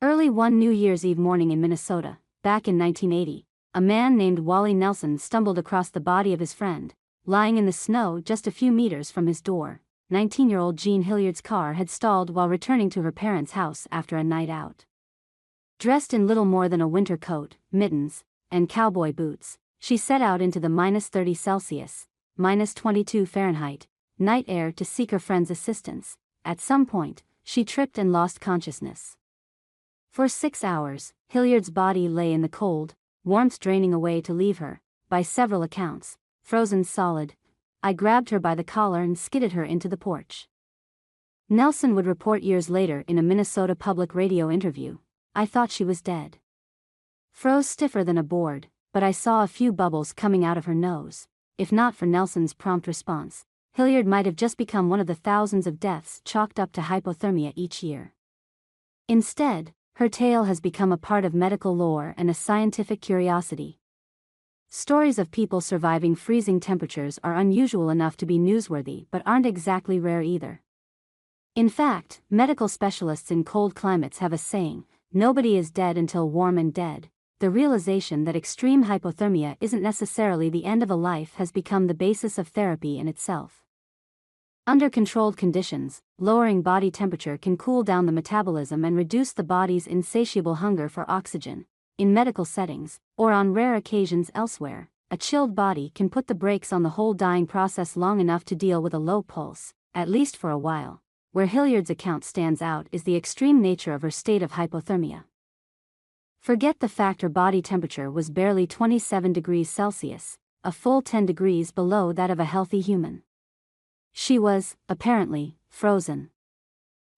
Early one New Year's Eve morning in Minnesota, back in 1980, a man named Wally Nelson stumbled across the body of his friend, lying in the snow just a few meters from his door. 19-year-old Jean Hilliard's car had stalled while returning to her parents' house after a night out. Dressed in little more than a winter coat, mittens, and cowboy boots, she set out into the -30 Celsius, -22 Fahrenheit, night air to seek her friend's assistance. At some point, she tripped and lost consciousness. For 6 hours, Hilliard's body lay in the cold, warmth draining away to leave her, by several accounts, frozen solid. I grabbed her by the collar and skidded her into the porch. Nelson would report years later in a Minnesota public radio interview, "I thought she was dead. Froze stiffer than a board, but I saw a few bubbles coming out of her nose." If not for Nelson's prompt response, Hilliard might have just become one of the thousands of deaths chalked up to hypothermia each year. Instead, her tale has become a part of medical lore and a scientific curiosity. Stories of people surviving freezing temperatures are unusual enough to be newsworthy but aren't exactly rare either. In fact, medical specialists in cold climates have a saying, "Nobody is dead until warm and dead." The realization that extreme hypothermia isn't necessarily the end of a life has become the basis of therapy in itself. Under controlled conditions, lowering body temperature can cool down the metabolism and reduce the body's insatiable hunger for oxygen. In medical settings, or on rare occasions elsewhere, a chilled body can put the brakes on the whole dying process long enough to deal with a low pulse, at least for a while. Where Hilliard's account stands out is the extreme nature of her state of hypothermia. Forget the fact her body temperature was barely 27 degrees Celsius, a full 10 degrees below that of a healthy human. She was, apparently, frozen.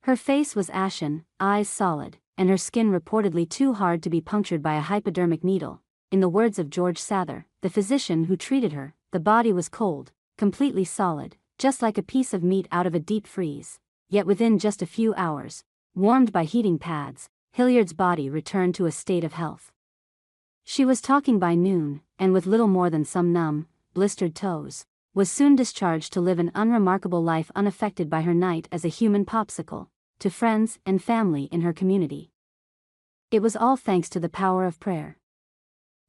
Her face was ashen, eyes solid, and her skin reportedly too hard to be punctured by a hypodermic needle. In the words of George Sather, the physician who treated her, the body was cold, completely solid, just like a piece of meat out of a deep freeze. Yet within just a few hours, warmed by heating pads, Hilliard's body returned to a state of health. She was talking by noon, and with little more than some numb, blistered toes, was soon discharged to live an unremarkable life unaffected by her night as a human popsicle, to friends and family in her community. It was all thanks to the power of prayer.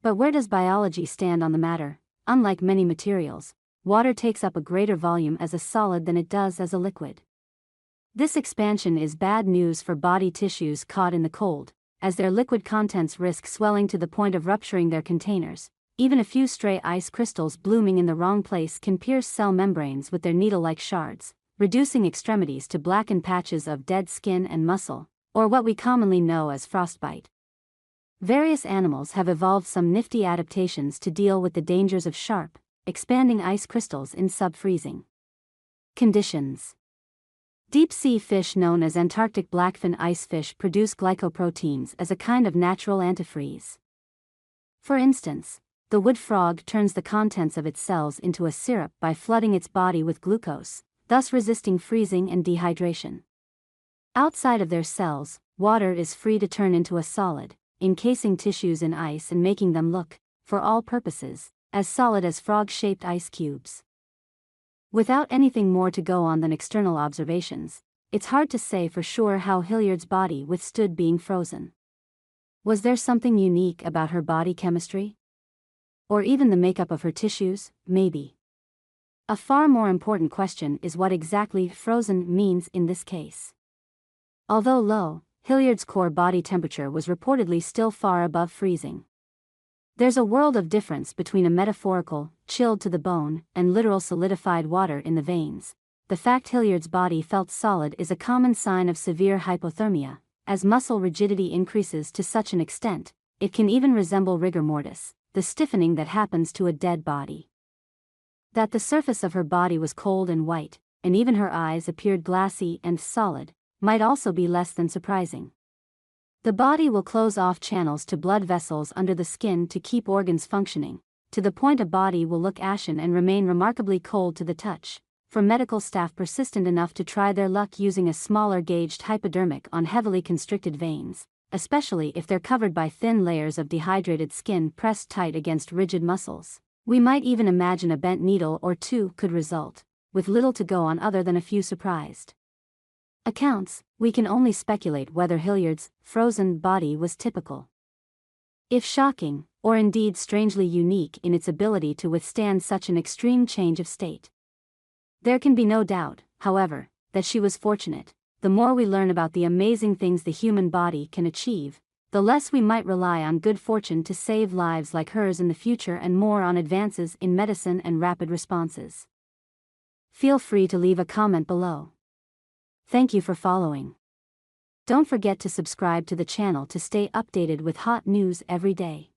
But where does biology stand on the matter? Unlike many materials, water takes up a greater volume as a solid than it does as a liquid. This expansion is bad news for body tissues caught in the cold, as their liquid contents risk swelling to the point of rupturing their containers. Even a few stray ice crystals blooming in the wrong place can pierce cell membranes with their needle-like shards, reducing extremities to blackened patches of dead skin and muscle, or what we commonly know as frostbite. Various animals have evolved some nifty adaptations to deal with the dangers of sharp, expanding ice crystals in sub-freezing conditions. Deep-sea fish known as Antarctic blackfin icefish produce glycoproteins as a kind of natural antifreeze. For instance, the wood frog turns the contents of its cells into a syrup by flooding its body with glucose, thus resisting freezing and dehydration. Outside of their cells, water is free to turn into a solid, encasing tissues in ice and making them look, for all purposes, as solid as frog-shaped ice cubes. Without anything more to go on than external observations, it's hard to say for sure how Hilliard's body withstood being frozen. Was there something unique about her body chemistry? Or even the makeup of her tissues, maybe. A far more important question is what exactly frozen means in this case. Although low, Hilliard's core body temperature was reportedly still far above freezing. There's a world of difference between a metaphorical, chilled to the bone, and literal solidified water in the veins. The fact Hilliard's body felt solid is a common sign of severe hypothermia. As muscle rigidity increases to such an extent, it can even resemble rigor mortis, the stiffening that happens to a dead body. That the surface of her body was cold and white, and even her eyes appeared glassy and solid, might also be less than surprising. The body will close off channels to blood vessels under the skin to keep organs functioning, to the point a body will look ashen and remain remarkably cold to the touch. For medical staff persistent enough to try their luck using a smaller gauged hypodermic on heavily constricted veins, especially if they're covered by thin layers of dehydrated skin pressed tight against rigid muscles. We might even imagine a bent needle or two could result, with little to go on other than a few surprised accounts, we can only speculate whether Hilliard's frozen body was typical. If shocking, or indeed strangely unique in its ability to withstand such an extreme change of state. There can be no doubt, however, that she was fortunate. The more we learn about the amazing things the human body can achieve, the less we might rely on good fortune to save lives like hers in the future and more on advances in medicine and rapid responses. Feel free to leave a comment below. Thank you for following. Don't forget to subscribe to the channel to stay updated with hot news every day.